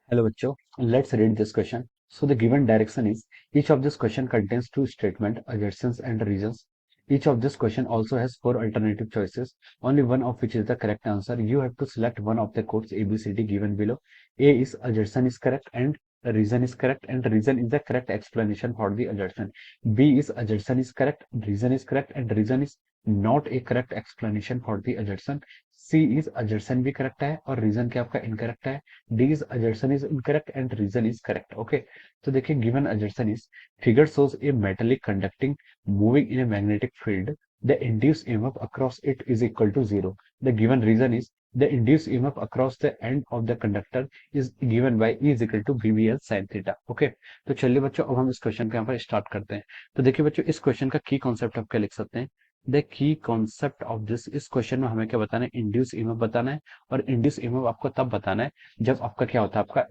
Hello बच्चों, let's read this question. So the given direction is each of this question contains two statement, assertions and reasons. Each of this question also has four alternative choices, only one of which is the correct answer. You have to select one of the codes A, B, C, D given below. A is assertion is correct and reason is correct and reason is the correct explanation for the assertion. B is assertion is correct, reason is correct and reason is not a correct explanation for the assertion. C is assertion भी correct है और reason क्या आपका incorrect है. D is assertion is incorrect and reason is correct. Okay. तो देखिए given assertion is figure shows a metallic conducting moving in a magnetic field. The induced EMF across it is equal to zero. The given reason is the induced EMF across the end of the conductor is given by E is equal to BBL sin theta. Okay. तो चलिए बच्चों अब हम इस question के यहाँ पर start करते हैं. तो देखिए बच्चों इस क्वेश्चन का की कॉन्सेप्ट आप क्या लिख सकते हैं. The key concept of this इस क्वेश्चन में हमें क्या बताना है, इंड्यूस ईएमएफ बताना है. और इंड्यूस ईएमएफ आपको तब बताना है जब आपका क्या होता है,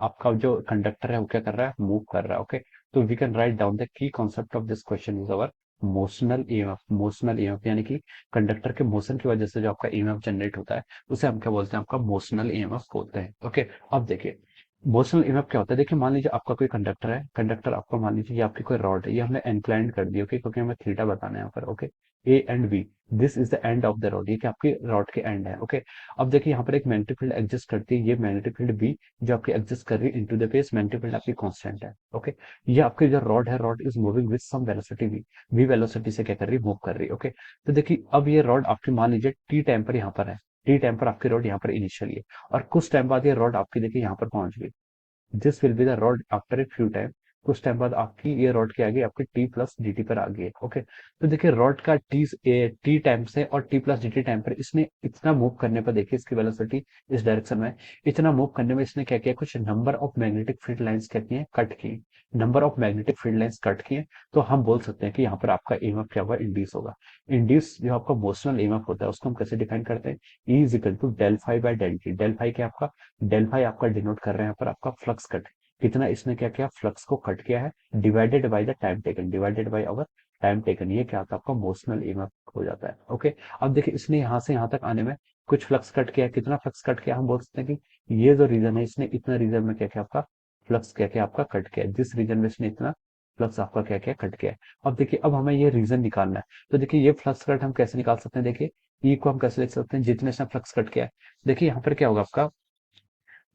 आपका जो कंडक्टर है वो क्या कर रहा है, मूव कर रहा है. ओके. तो we can write down the key concept of this question is our motional EMF. Motional EMF यानी कि कंडक्टर के मोशन की वजह से जो आपका ईएमएफ जनरेट होता है उसे हम क्या बोलते हैं, आपका मोशनल ईएमएफ बोलते हैं. ओके. अब देखिए मोशनल ईएमएफ क्या होता है. देखिए मान लीजिए आपका कोई कंडक्टर है, कंडक्टर आपका मान लीजिए ये आपकी कोई रॉड है, ये हमने इंक्लाइंड कर दी. ओके. क्योंकि हमें थीटा बताना है यहाँ पर. Okay. A and B, this is the end of the rod, ये क्या आपकी रॉड के एंड है. ओके. अब देखिए यहाँ पर एक मैग्नेटिक फील्ड एग्जिस्ट करती है, ये मैग्नेटिक फील्ड बी जो आपकी एग्जिस्ट कर रही है into the face, magnetic field आपकी कांस्टेंट है. ओके. ये आपकी जो रॉड है, rod is moving with some velocity V, V velocity से क्या कर रही है, मूव कर रही है. ओके. तो देखिए अब ये रॉड आपकी मान लीजिए टी टाइम पर यहाँ पर है, टी टाइम पर आपकी रॉड यहाँ पर इनिशियली है और कुछ टाइम बाद ये रॉड आपकी देखिए यहाँ पर पहुंच गई. This will be the rod after a few time. कुछ टाइम बाद आपकी ये रॉड क्या आ गई, आपकी टी प्लस डी टी पर आ गई है. ओके. तो देखिए रॉड का टी टाइम से और T plus D T time पर इसने इतना मूव करने पर देखिए इसकी वेलोसिटी इस डायरेक्शन में, इतना मूव करने में इसने क्या किया, कुछ number of magnetic field lines क्या किए, कट की. Number of magnetic field lines cut किए. तो हम बोल सकते हैं कि यहाँ पर आपका ईएमएफ क्या होगा, इंड्यूस होगा. इंड्यूस जो आपका मोशनल ईएमएफ होता है उसको हम कैसे डिफाइन करते हैं, E is equal to del phi by del t. Del phi क्या आपका, डेल फाई आपका डिनोट कर रहे हैं यहाँ पर आपका फ्लक्स कट, कितना इसने क्या किया, फ्लक्स को कट किया है, divided by the time taken, divided by our time taken. ये क्या होता है, आपका मोशनल ईएमएफ हो जाता है. ओके. अब देखिए इसने यहाँ से यहाँ तक आने में कुछ फ्लक्स कट किया, कितना फ्लक्स कट किया, हम बोल सकते हैं कि ये जो रीजन है इसने इतना रीजन में क्या किया, आपका फ्लक्स क्या किया, आपका कट किया. जिस रीजन में इसने इतना फ्लक्स आपका क्या किया, कट किया. अब देखिए अब हमें ये रीजन निकालना है. तो देखिए ये फ्लक्स कट हम कैसे निकाल सकते हैं, देखिए ई को हम कैसे लिख सकते हैं, जितने इसने फ्लक्स कट किया है. देखिए यहाँ पर क्या होगा, आपका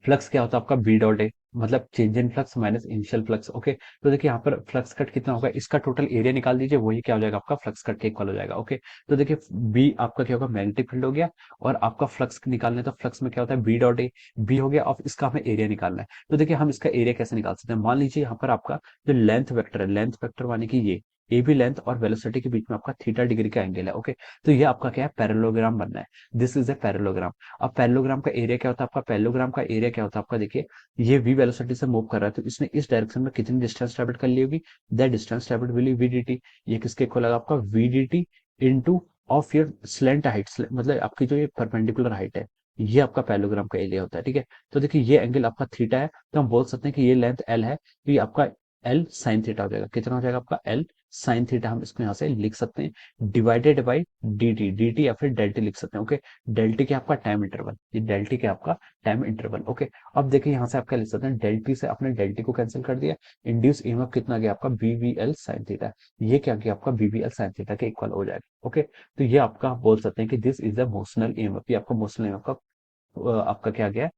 फ्लक्स क्या होता है, आपका बी डॉट ए, मतलब change in flux minus initial flux. Okay. तो देखिए यहाँ पर फ्लक्स कट कितना होगा, इसका टोटल एरिया निकाल दीजिए, वही क्या हो जाएगा, आपका फ्लक्स कट के इक्वल हो जाएगा. ओके. तो देखिए बी आपका क्या होगा, मैग्नेटिक फील्ड हो गया. और आपका फ्लक्स निकालना है तो फ्लक्स में क्या होता है, बी डॉट ए, बी हो गया. अब इसका हमें एरिया निकालना है. तो देखिए हम इसका एरिया कैसे निकाल सकते हैं, मान लीजिए यहाँ पर आपका जो लेंथ वेक्टर है, लेंथ वेक्टर माने कि ये ए बी लेंथ और वेलोसिटी के बीच में आपका थीटा डिग्री का एंगल है. ओके. तो ये आपका क्या है, पैरेललोग्राम बनना है. This is a parallelogram. अब पैरेललोग्राम का एरिया क्या होता है, आपका पैरेललोग्राम का एरिया क्या होता है, आपका देखिए ये v वेलोसिटी से मूव कर रहा है तो इसने इस डायरेक्शन में कितनी डिस्टेंस ट्रेवल कर ली होगी, the distance travelled will be vdt. ये किसके इक्वल होगा, आपका vdt into of your slant height, मतलब आपकी जो ये परपेंडिकुलर हाइट है, ये आपका पैरेललोग्राम का एरिया होता है. ठीक है. तो देखिए ये एंगल आपका थीटा है, तो हम बोल सकते हैं कि ये लेंथ एल है, तो ये आपका एल साइन थीटा हो जाएगा. कितना हो जाएगा, आपका एल साइन थीटा. हम इसको यहाँ से लिख सकते हैं divided by D T, D T या फिर डेल्टी लिख सकते हैं. ओके. डेल्टी क्या आपका टाइम इंटरवल, ये डेल्टी क्या आपका टाइम इंटरवल. ओके. अब देखिए यहाँ से आप क्या लिख सकते हैं, डेल्टी से आपने डेल्टी को कैंसिल कर दिया, इंड्यूस ईएमएफ कितना गया आपका, बीवीएल साइन थीटा. ये क्या गया आपका, बीवीएल साइन थीटा के इक्वल हो जाएगा. ओके. तो ये आपका आप बोल सकते हैं कि this is the motional EMF, ये आपका मोशनल ईएमएफ का आपका क्या गया,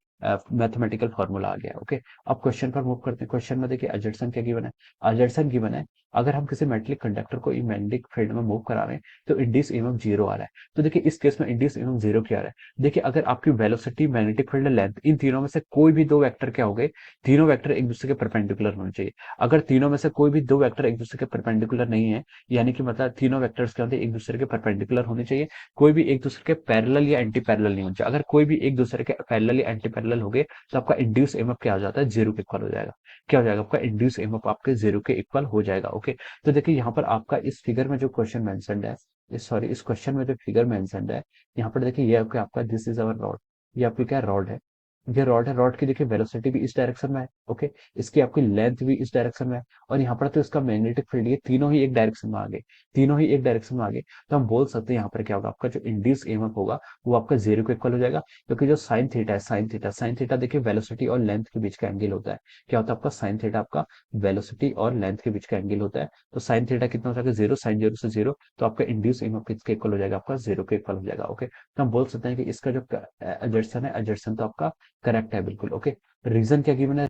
मैथमेटिकल फॉर्मूला आ गया. ओके. अब क्वेश्चन पर मूव करते हैं. क्वेश्चन में देखिए अजर्सन क्या गिवन है, अजर्सन गिवन है अगर हम किसी मेटेलिक कंडक्टर को मैग्नेटिक फील्ड में मूव करा रहे हैं तो इंड्यूस ईएमएफ जीरो आ रहा है. तो देखिए इस केस में इंड्यूस ईएमएफ जीरो क्या आ रहा है, देखिए अगर आपकी वेलोसिटी, मैग्नेटिक फील्ड, लेंथ, इन तीनों में से कोई भी दो वेक्टर क्या हो गए, तीनों वेक्टर एक दूसरे के परपेंडिकुलर होने चाहिए. अगर तीनों में से कोई भी दो वेक्टर एक दूसरे के परपेंडिकुलर नहीं है, यानी कि मतलब तीनों वेक्टर्स क्या होते हैं, एक दूसरे के परपेंडिकुलर होने चाहिए, कोई भी एक दूसरे के पैरेलल या एंटी पैरेलल नहीं होना चाहिए. अगर कोई भी एक दूसरे के पैरेलल या एंटी पैरेलल हो गए तो आपका इंड्यूस ईएमएफ क्या हो जाता है, जीरो के इक्वल हो जाएगा. क्या हो जाएगा, आपका इंड्यूस ईएमएफ आपके जीरो के इक्वल हो जाएगा. ओके. तो देखिए यहाँ पर आपका इस फिगर में जो क्वेश्चन मेंशन्ड है, इस क्वेश्चन में जो फिगर मेंशन्ड है, यहाँ पर देखिए ये आपका दिस इज अवर रॉड, ये आपकी क्या रॉड है. ये रॉड है, रॉड की देखिए वेलोसिटी भी इस डायरेक्शन में है, ओके, इसकी आपकी लेंथ भी इस डायरेक्शन में है, और यहाँ पर तो इसका मैग्नेटिक फील्ड, ये तीनों ही एक डायरेक्शन में आ गए, तीनों ही एक डायरेक्शन में आ गए। तो हम बोल सकते हैं यहाँ पर क्या होगा, आपका जो इंड्यूस ईएमएफ होगा वो आपका जीरो के इक्वल हो जाएगा, क्योंकि जो साइन थीटा है, साइन थीटा देखिए वेलोसिटी और लेंथ के बीच का एंगल होता है। क्या होता है आपका साइन थीटा, आपका वेलोसिटी और लेंथ के बीच का एंगल होता है। तो साइन थीटा कितना हो जाएगा, जीरो, साइन जीरो से जीरो, तो आपका इंड्यूस ईएमएफ किसके इक्वल हो जाएगा, आपका जीरो के इक्वल हो जाएगा, ओके। तो हम बोल सकते हैं कि इसका जो एजर्सन है, एजर्सन तो आपका करेक्ट है बिल्कुल, ओके। रीजन क्या गिवन है,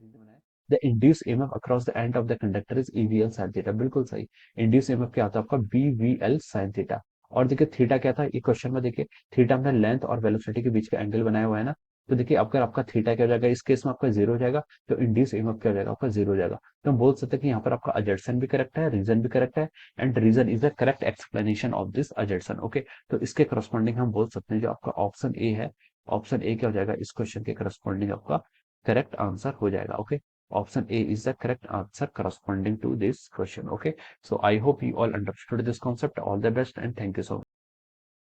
the induce EMF across the end of the conductor is EVL sine theta, बिल्कुल सही। इंड्यूस ईएमएफ क्या होता है आपका, बीवीएल साइन थीटा। और देखिए थीटा क्या था, ये क्वेश्चन में देखिए थीटा हमने लेंथ और वेलोसिटी के बीच का एंगल बनाया हुआ है ना। तो देखिए अगर आपका थीटा क्या हो जाएगा, इस केस में आपका जीरो हो जाएगा, तो इंड्यूस ईएमएफ क्या हो जाएगा, आपका जीरो हो जाएगा। तो हम बोल सकते हैं कि यहाँ पर आपका अजर्सन भी करेक्ट है, रीजन भी करेक्ट है, and reason is the correct explanation of this assertion, okay. तो इसके करस्पॉन्डिंग हम बोल सकते हैं जो आपका ऑप्शन ए है, ऑप्शन ए क्या हो जाएगा, इस क्वेश्चन के करस्पॉन्डिंग आपका करेक्ट आंसर हो जाएगा, okay. Option A is the correct answer corresponding to this question. Okay. So I hope you all understood this concept. All the best and thank you so much.